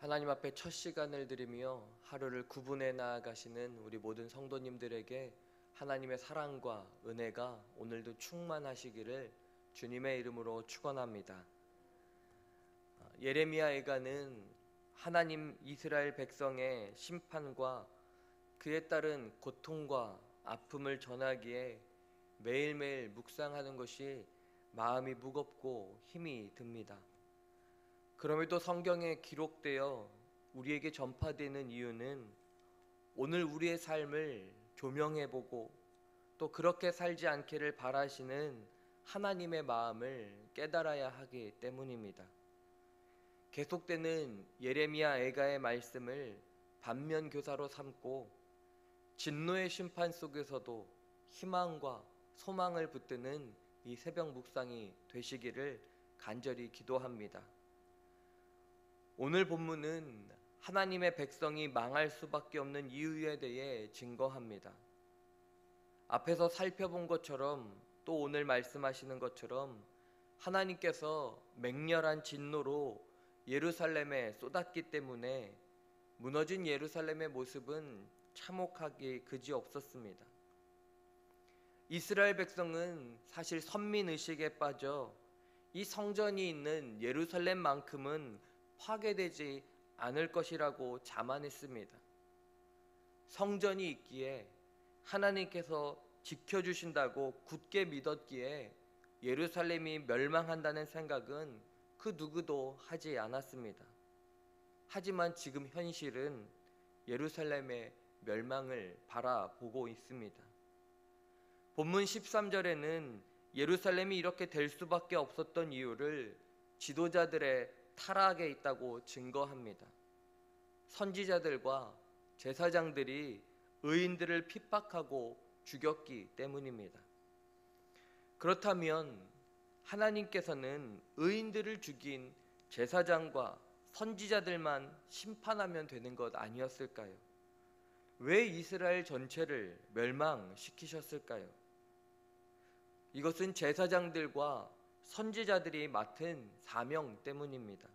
하나님 앞에 첫 시간을 드리며 하루를 구분해 나아가시는 우리 모든 성도님들에게 하나님의 사랑과 은혜가 오늘도 충만하시기를 주님의 이름으로 축원합니다. 예레미야 애가는 하나님 이스라엘 백성의 심판과 그에 따른 고통과 아픔을 전하기에 매일매일 묵상하는 것이 마음이 무겁고 힘이 듭니다. 그럼에도 성경에 기록되어 우리에게 전파되는 이유는 오늘 우리의 삶을 조명해보고 또 그렇게 살지 않기를 바라시는 하나님의 마음을 깨달아야 하기 때문입니다. 계속되는 예레미야 애가의 말씀을 반면교사로 삼고 진노의 심판 속에서도 희망과 소망을 붙드는 이 새벽 묵상이 되시기를 간절히 기도합니다. 오늘 본문은 하나님의 백성이 망할 수밖에 없는 이유에 대해 증거합니다. 앞에서 살펴본 것처럼 또 오늘 말씀하시는 것처럼 하나님께서 맹렬한 진노로 예루살렘에 쏟았기 때문에 무너진 예루살렘의 모습은 참혹하기 그지없었습니다. 이스라엘 백성은 사실 선민의식에 빠져 이 성전이 있는 예루살렘만큼은 파괴되지 않을 것이라고 자만했습니다. 성전이 있기에 하나님께서 지켜주신다고 굳게 믿었기에 예루살렘이 멸망한다는 생각은 그 누구도 하지 않았습니다. 하지만 지금 현실은 예루살렘의 멸망을 바라보고 있습니다. 본문 13절에는 예루살렘이 이렇게 될 수밖에 없었던 이유를 지도자들의 타락에 있다고 증거합니다. 선지자들과 제사장들이 의인들을 핍박하고 죽였기 때문입니다. 그렇다면 하나님께서는 의인들을 죽인 제사장과 선지자들만 심판하면 되는 것 아니었을까요? 왜 이스라엘 전체를 멸망시키셨을까요? 이것은 제사장들과 선지자들이 맡은 사명 때문입니다.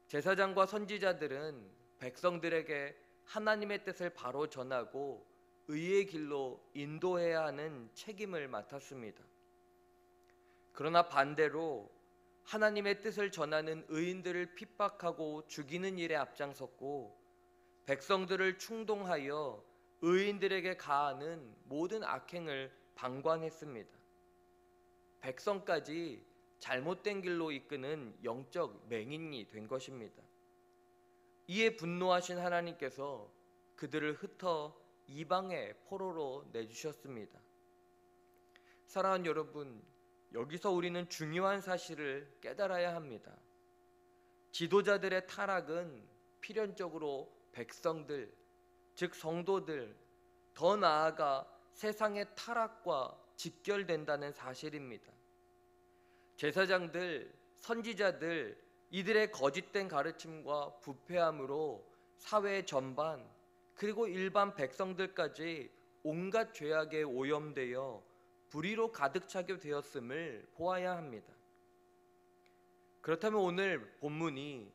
제사장과 선지자들은 백성들에게 하나님의 뜻을 바로 전하고 의의 길로 인도해야 하는 책임을 맡았습니다. 그러나 반대로 하나님의 뜻을 전하는 의인들을 핍박하고 죽이는 일에 앞장섰고 백성들을 충동하여 의인들에게 가하는 모든 악행을 방관했습니다. 백성까지 잘못된 길로 이끄는 영적 맹인이 된 것입니다. 이에 분노하신 하나님께서 그들을 흩어 이방의 포로로 내주셨습니다. 사랑하는 여러분, 여기서 우리는 중요한 사실을 깨달아야 합니다. 지도자들의 타락은 필연적으로 백성들, 즉 성도들, 더 나아가 세상의 타락과 직결된다는 사실입니다. 제사장들, 선지자들, 이들의 거짓된 가르침과 부패함으로 사회 전반 그리고 일반 백성들까지 온갖 죄악에 오염되어 불의로 가득 차게 되었음을 보아야 합니다. 그렇다면 오늘 본문이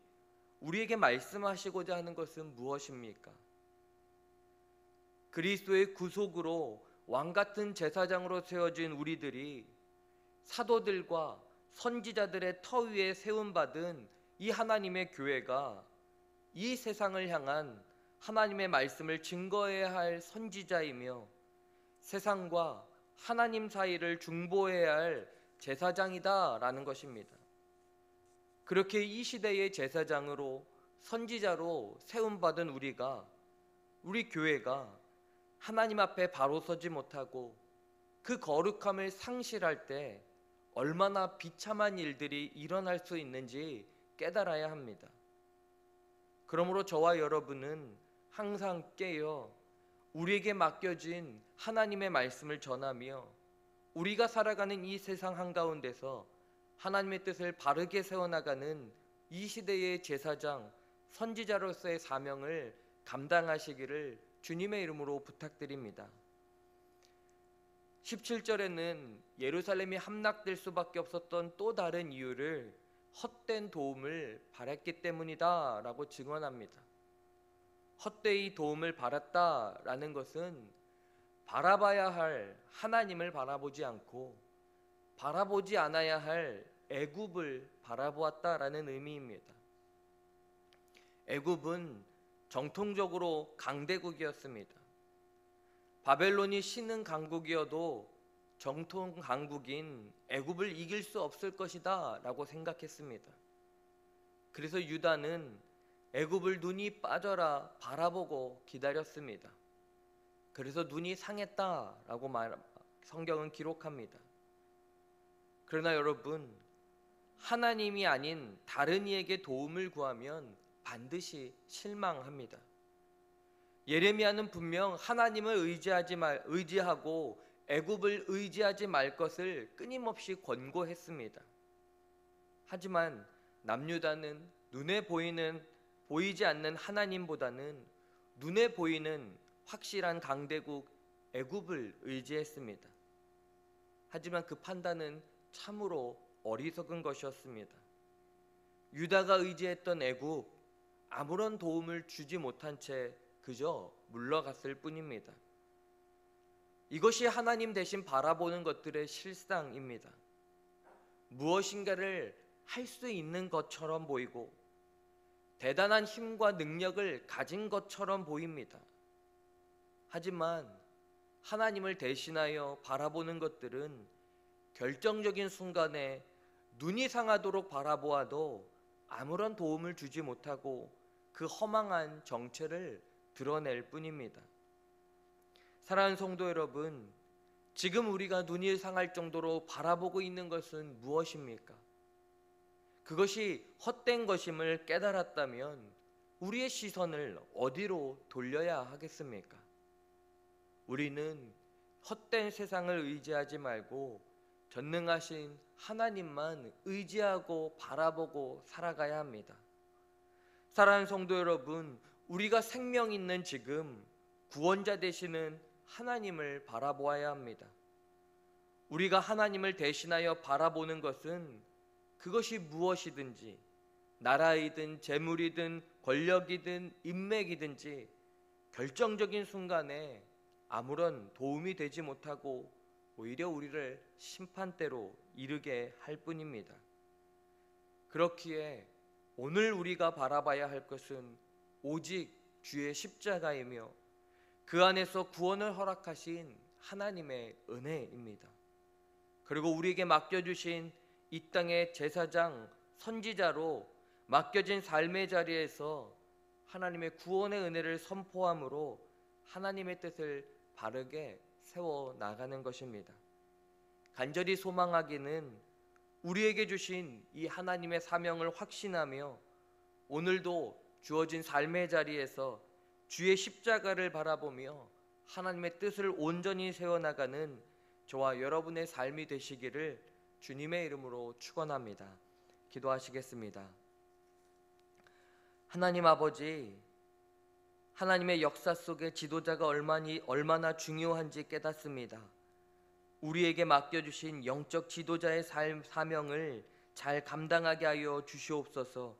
우리에게 말씀하시고자 하는 것은 무엇입니까? 그리스도의 구속으로 왕같은 제사장으로 세워진 우리들이 사도들과 선지자들의 터 위에 세움받은 이 하나님의 교회가 이 세상을 향한 하나님의 말씀을 증거해야 할 선지자이며 세상과 하나님 사이를 중보해야 할 제사장이다라는 것입니다. 그렇게 이 시대의 제사장으로 선지자로 세움받은 우리 교회가 하나님 앞에 바로 서지 못하고 그 거룩함을 상실할 때 얼마나 비참한 일들이 일어날 수 있는지 깨달아야 합니다. 그러므로 저와 여러분은 항상 깨어 우리에게 맡겨진 하나님의 말씀을 전하며 우리가 살아가는 이 세상 한가운데서 하나님의 뜻을 바르게 세워나가는 이 시대의 제사장, 선지자로서의 사명을 감당하시기를 주님의 이름으로 부탁드립니다. 17절에는 예루살렘이 함락될 수밖에 없었던 또 다른 이유를 헛된 도움을 바랐기 때문이다 라고 증언합니다. 헛되이 도움을 바랐다라는 것은 바라봐야 할 하나님을 바라보지 않고 바라보지 않아야 할 애굽을 바라보았다라는 의미입니다. 애굽은 정통적으로 강대국이었습니다. 바벨론이 신흥 강국이어도 정통 강국인 애굽을 이길 수 없을 것이다 라고 생각했습니다. 그래서 유다는 애굽을 눈이 빠져라 바라보고 기다렸습니다. 그래서 눈이 상했다라고 성경은 기록합니다. 그러나 여러분, 하나님이 아닌 다른 이에게 도움을 구하면 반드시 실망합니다. 예레미야는 분명 하나님을 의지하고 애굽을 의지하지 말 것을 끊임없이 권고했습니다. 하지만 남유다는 눈에 보이지 않는 하나님보다는 눈에 보이는 확실한 강대국 애굽을 의지했습니다. 하지만 그 판단은 참으로 어리석은 것이었습니다. 유다가 의지했던 애굽, 아무런 도움을 주지 못한 채 그저 물러갔을 뿐입니다. 이것이 하나님 대신 바라보는 것들의 실상입니다. 무엇인가를 할 수 있는 것처럼 보이고 대단한 힘과 능력을 가진 것처럼 보입니다. 하지만 하나님을 대신하여 바라보는 것들은 결정적인 순간에 눈이 상하도록 바라보아도 아무런 도움을 주지 못하고 그 허망한 정체를 드러낼 뿐입니다. 사랑하는 성도 여러분, 지금 우리가 눈이 상할 정도로 바라보고 있는 것은 무엇입니까? 그것이 헛된 것임을 깨달았다면 우리의 시선을 어디로 돌려야 하겠습니까? 우리는 헛된 세상을 의지하지 말고 전능하신 하나님만 의지하고 바라보고 살아가야 합니다. 사랑하는 성도 여러분, 우리가 생명 있는 지금 구원자 되시는 하나님을 바라보아야 합니다. 우리가 하나님을 대신하여 바라보는 것은 그것이 무엇이든지 나라이든 재물이든 권력이든 인맥이든지 결정적인 순간에 아무런 도움이 되지 못하고 오히려 우리를 심판대로 이르게 할 뿐입니다. 그렇기에 오늘 우리가 바라봐야 할 것은 오직 주의 십자가이며 그 안에서 구원을 허락하신 하나님의 은혜입니다. 그리고 우리에게 맡겨주신 이 땅의 제사장, 선지자로 맡겨진 삶의 자리에서 하나님의 구원의 은혜를 선포함으로 하나님의 뜻을 바르게 세워나가는 것입니다. 간절히 소망하기는 우리에게 주신 이 하나님의 사명을 확신하며 오늘도 주어진 삶의 자리에서 주의 십자가를 바라보며 하나님의 뜻을 온전히 세워나가는 저와 여러분의 삶이 되시기를 주님의 이름으로 축원합니다. 기도하시겠습니다. 하나님 아버지, 하나님의 역사 속에 지도자가 얼마나 중요한지 깨닫습니다. 우리에게 맡겨주신 영적 지도자의 사명을 잘 감당하게 하여 주시옵소서.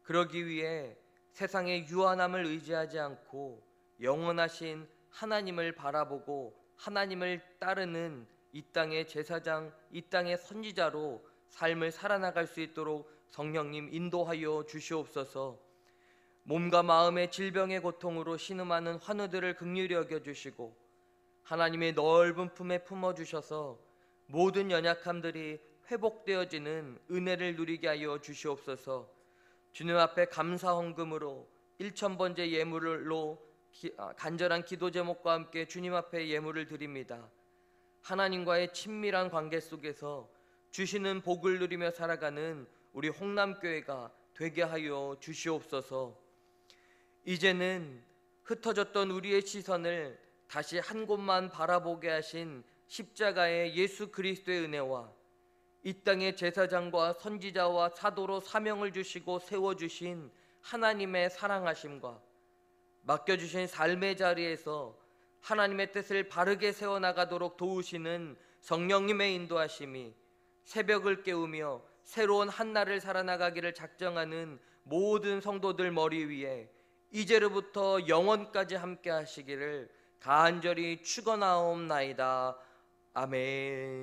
그러기 위해 세상의 유한함을 의지하지 않고 영원하신 하나님을 바라보고 하나님을 따르는 이 땅의 제사장, 이 땅의 선지자로 삶을 살아나갈 수 있도록 성령님 인도하여 주시옵소서. 몸과 마음의 질병의 고통으로 신음하는 환우들을 긍휼히 여겨주시고 하나님의 넓은 품에 품어주셔서 모든 연약함들이 회복되어지는 은혜를 누리게 하여 주시옵소서. 주님 앞에 감사 헌금으로 1000번째 예물로 간절한 기도 제목과 함께 주님 앞에 예물을 드립니다. 하나님과의 친밀한 관계 속에서 주시는 복을 누리며 살아가는 우리 홍남교회가 되게 하여 주시옵소서. 이제는 흩어졌던 우리의 시선을 다시 한 곳만 바라보게 하신 십자가의 예수 그리스도의 은혜와 이 땅의 제사장과 선지자와 사도로 사명을 주시고 세워주신 하나님의 사랑하심과 맡겨주신 삶의 자리에서 하나님의 뜻을 바르게 세워나가도록 도우시는 성령님의 인도하심이 새벽을 깨우며 새로운 한날을 살아나가기를 작정하는 모든 성도들 머리 위에 이제로부터 영원까지 함께 하시기를 간절히 축원하옵나이다. 아멘.